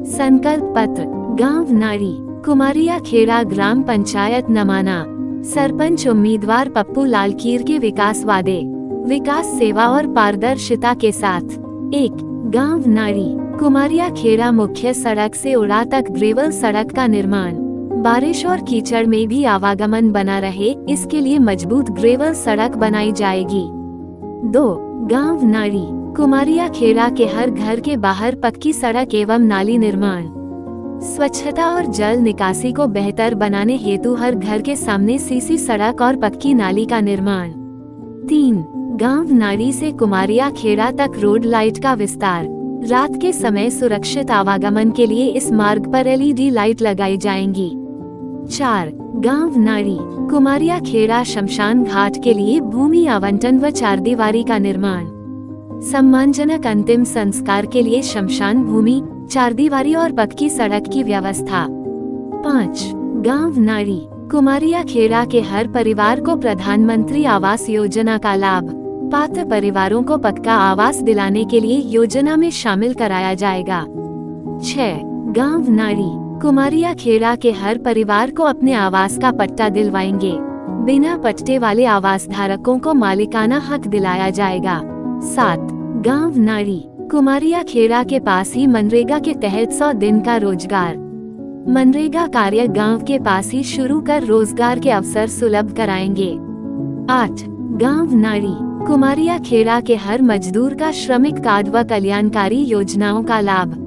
संकल्प पत्र। गांव नाड़ी, कुमारिया खेड़ा ग्राम पंचायत नमाना। सरपंच उम्मीदवार पप्पू लालकीर के विकास वादे, विकास सेवा और पारदर्शिता के साथ। 1. गांव नाड़ी, कुमारिया खेड़ा मुख्य सड़क से उड़ा तक ग्रेवल सड़क का निर्माण। बारिश और कीचड़ में भी आवागमन बना रहे, इसके लिए मजबूत ग्रेवल सड़क बनाई जाएगी। 2. गांव नाड़ी, कुमारिया खेड़ा के हर घर के बाहर पक्की सड़क एवं नाली निर्माण। स्वच्छता और जल निकासी को बेहतर बनाने हेतु हर घर के सामने सीसी सड़क और पक्की नाली का निर्माण। 3. गांव नाड़ी से कुमारिया खेड़ा तक रोड लाइट का विस्तार। रात के समय सुरक्षित आवागमन के लिए इस मार्ग पर LED लाइट लगाई जाएंगी। 4. गांव नाड़ी, कुमारिया खेड़ा शमशान घाट के लिए भूमि आवंटन व चारदीवारी का निर्माण। सम्मानजनक अंतिम संस्कार के लिए शमशान भूमि, चारदीवारी और पक्की सड़क की व्यवस्था। 5. गांव नाड़ी, कुमारिया खेड़ा के हर परिवार को प्रधानमंत्री आवास योजना का लाभ। पात्र परिवारों को पक्का आवास दिलाने के लिए योजना में शामिल कराया जाएगा। 6. गांव नाड़ी, कुमारिया खेड़ा के हर परिवार को अपने आवास का पट्टा दिलवाएंगे। बिना पट्टे वाले आवास धारकों को मालिकाना हक दिलाया जाएगा। 7. गांव नाड़ी, कुमारिया खेड़ा के पास ही मनरेगा के तहत 100 दिन का रोजगार। मनरेगा कार्य गांव के पास ही शुरू कर रोजगार के अवसर सुलभ कराएंगे। 8. गांव नाड़ी, कुमारिया खेड़ा के हर मजदूर का श्रमिक कार्ड व कल्याणकारी योजनाओं का लाभ।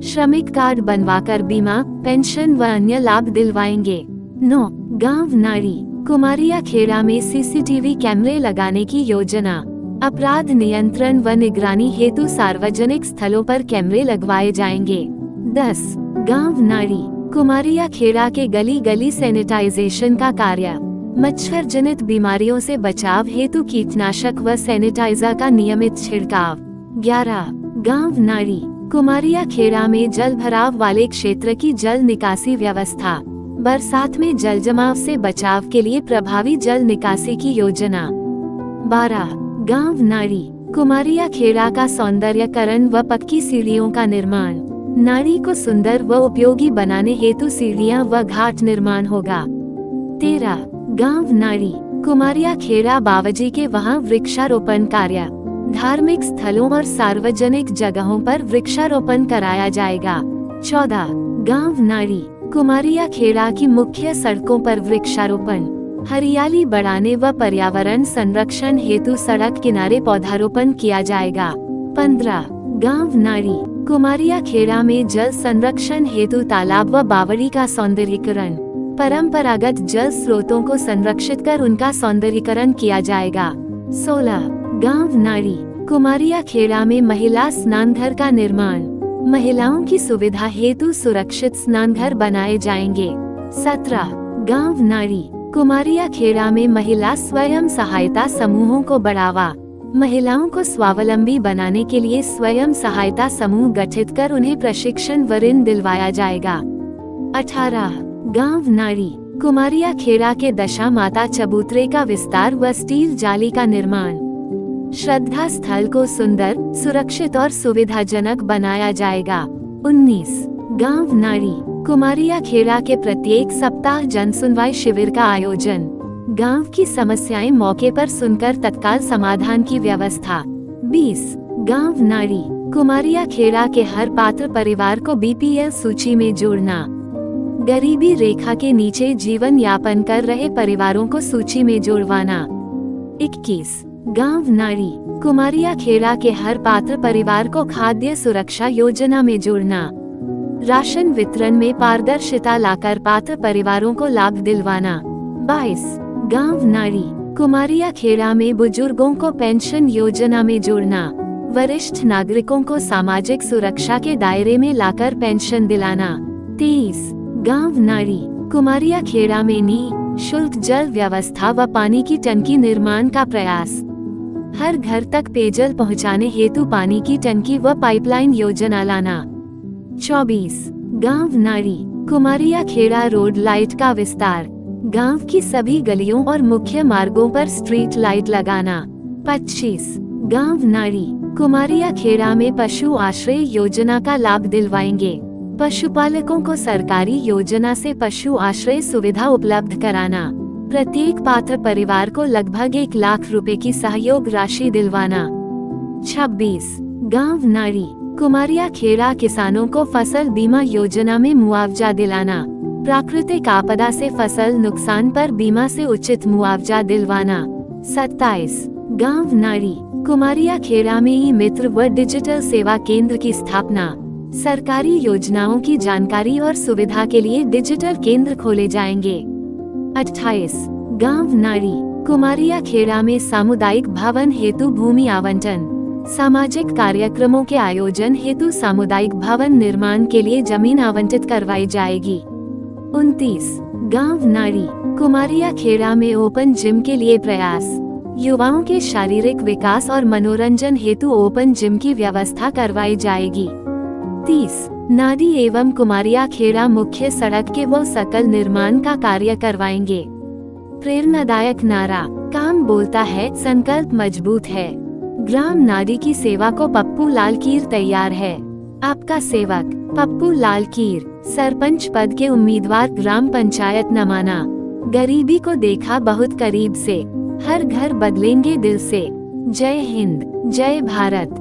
श्रमिक कार्ड बनवाकर बीमा, पेंशन व अन्य लाभ दिलवाएंगे। 9. गांव नाड़ी, कुमारिया खेड़ा में CCTV कैमरे लगाने की योजना। अपराध नियंत्रण व निगरानी हेतु सार्वजनिक स्थलों पर कैमरे लगवाए जाएंगे। 10. गांव नाड़ी, कुमारिया खेड़ा के गली गली सैनिटाइजेशन का कार्य। मच्छर जनित बीमारियों से बचाव हेतु कीटनाशक व सैनिटाइजर का नियमित छिड़काव। 11. गांव नाड़ी, कुमारिया खेड़ा में जल भराव वाले क्षेत्र की जल निकासी व्यवस्था। बरसात में जल जमाव से बचाव के लिए प्रभावी जल निकासी की योजना। 12. गांव नाड़ी, कुमारिया खेड़ा का सौंदर्यकरण व पक्की सीढ़ियों का निर्माण। नाड़ी को सुंदर व उपयोगी बनाने हेतु सीढ़ियां व घाट निर्माण होगा। 13. गांव नाड़ी, कुमारिया खेड़ा बावजी के वहां वृक्षारोपण कार्य। धार्मिक स्थलों और सार्वजनिक जगहों पर वृक्षारोपण कराया जाएगा। 14. गांव नाड़ी, कुमारिया खेड़ा की मुख्य सड़कों पर वृक्षारोपण। हरियाली बढ़ाने व पर्यावरण संरक्षण हेतु सड़क किनारे पौधारोपण किया जाएगा। 15. गांव नाड़ी, कुमारिया खेड़ा में जल संरक्षण हेतु तालाब व बावड़ी का सौंदर्यीकरण। परंपरागत जल स्रोतों को संरक्षित कर उनका सौंदर्यीकरण किया जाएगा। 16. गांव नाड़ी, कुमारिया खेड़ा में महिला स्नानघर का निर्माण। महिलाओं की सुविधा हेतु सुरक्षित स्नानघर बनाए जाएंगे। 17. गांव नाड़ी, कुमारिया खेड़ा में महिला स्वयं सहायता समूहों को बढ़ावा। महिलाओं को स्वावलंबी बनाने के लिए स्वयं सहायता समूह गठित कर उन्हें प्रशिक्षण व ऋण दिलवाया जाएगा। 18. गांव नाड़ी, कुमारिया खेड़ा के दशा माता चबूतरे का विस्तार व स्टील जाली का निर्माण। श्रद्धा स्थल को सुंदर, सुरक्षित और सुविधाजनक बनाया जाएगा। 19. गांव नाड़ी, कुमारिया खेड़ा के प्रत्येक सप्ताह जनसुनवाई शिविर का आयोजन। गांव की समस्याएं मौके पर सुनकर तत्काल समाधान की व्यवस्था। 20. गांव नाड़ी, कुमारिया खेड़ा के हर पात्र परिवार को BPL सूची में जोड़ना। गरीबी रेखा के नीचे जीवन यापन कर रहे परिवारों को सूची में जोड़वाना। 21. गांव नाड़ी, कुमारिया खेड़ा के हर पात्र परिवार को खाद्य सुरक्षा योजना में जोड़ना। राशन वितरण में पारदर्शिता लाकर पात्र परिवारों को लाभ दिलवाना। 22. गांव नाड़ी, कुमारिया खेड़ा में बुजुर्गों को पेंशन योजना में जोड़ना। वरिष्ठ नागरिकों को सामाजिक सुरक्षा के दायरे में लाकर पेंशन दिलाना। 23. गांव नाड़ी, कुमारिया खेड़ा में निःशुल्क जल व्यवस्था व पानी की टंकी निर्माण का प्रयास। हर घर तक पेयजल पहुंचाने हेतु पानी की टंकी व पाइपलाइन योजना लाना। 24. गांव नाड़ी, कुमारिया खेड़ा रोड लाइट का विस्तार। गांव की सभी गलियों और मुख्य मार्गों पर स्ट्रीट लाइट लगाना। 25. गांव नाड़ी, कुमारिया खेड़ा में पशु आश्रय योजना का लाभ दिलवाएंगे। पशुपालकों को सरकारी योजना से पशु आश्रय सुविधा उपलब्ध कराना। प्रत्येक पात्र परिवार को लगभग 1 लाख रुपए की सहयोग राशि दिलवाना। 26 गांव नाड़ी कुमारिया खेड़ा किसानों को फसल बीमा योजना में मुआवजा दिलाना। प्राकृतिक आपदा से फसल नुकसान पर बीमा से उचित मुआवजा दिलवाना। 27 गांव नाड़ी कुमारिया खेड़ा में ई मित्र व डिजिटल सेवा केंद्र की स्थापना। सरकारी योजनाओं की जानकारी और सुविधा के लिए डिजिटल केंद्र खोले जाएंगे। 28 गांव नाड़ी कुमारिया खेड़ा में सामुदायिक भवन हेतु भूमि आवंटन। सामाजिक कार्यक्रमों के आयोजन हेतु सामुदायिक भवन निर्माण के लिए जमीन आवंटित करवाई जाएगी। 29 गांव नाड़ी कुमारिया खेड़ा में ओपन जिम के लिए प्रयास। युवाओं के शारीरिक विकास और मनोरंजन हेतु ओपन जिम की व्यवस्था करवाई जाएगी। 30 नाड़ी एवं कुमारिया खेड़ा मुख्य सड़क के व सकल निर्माण का कार्य करवाएंगे। प्रेरणादायक नारा, काम बोलता है, संकल्प मजबूत है। ग्राम नाड़ी की सेवा को पप्पू लाल कीर तैयार है। आपका सेवक पप्पू लाल कीर, सरपंच पद के उम्मीदवार, ग्राम पंचायत नमाना। गरीबी को देखा बहुत करीब से, हर घर बदलेंगे दिल से। जय हिंद, जय भारत।